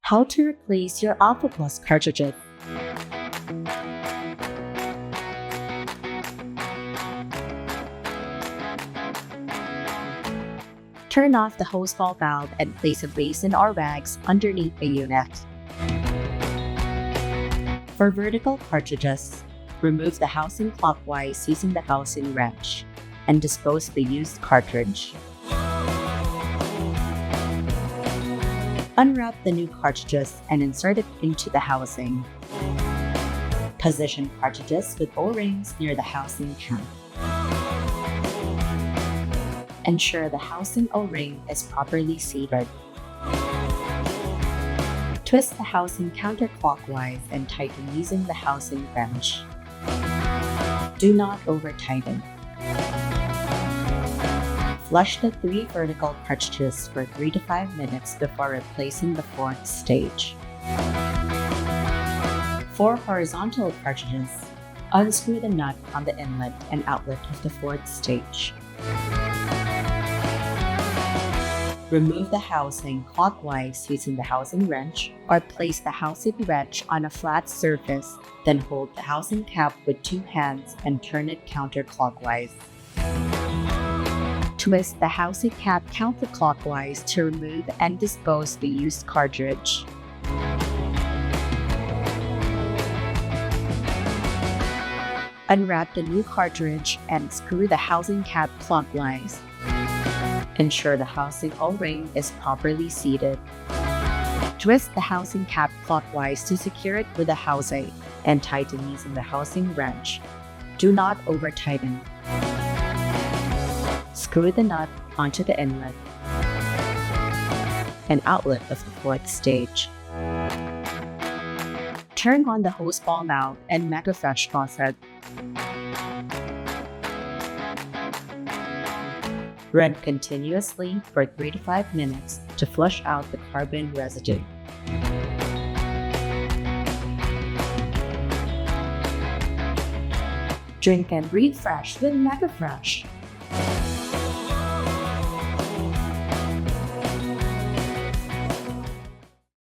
How to replace your Alpha Plus cartridges. Turn off the hose ball valve and place a basin or rags underneath the unit. For vertical cartridges, remove the housing clockwise using the housing wrench and dispose the used cartridge. Unwrap the new cartridges and insert it into the housing. Position cartridges with O-rings near the housing cap. Ensure the housing O-ring is properly seated. Twist the housing counterclockwise and tighten using the housing wrench. Do not over-tighten. Flush the 3 vertical cartridges for 3 to 5 minutes before replacing the 4th stage. For horizontal cartridges, unscrew the nut on the inlet and outlet of the 4th stage. Remove the housing clockwise using the housing wrench, or place the housing wrench on a flat surface, then hold the housing cap with 2 hands and turn it counterclockwise. Twist the housing cap counterclockwise to remove and dispose the used cartridge. Unwrap the new cartridge and screw the housing cap clockwise. Ensure the housing O-ring is properly seated. Twist the housing cap clockwise to secure it with the housing and tighten using the housing wrench. Do not over-tighten. Screw the nut onto the inlet and outlet of the 4th stage. Turn on the hose ball valve and Megafresh faucet. Run continuously for 3 to 5 minutes to flush out the carbon residue. Drink and breathe fresh with Megafresh.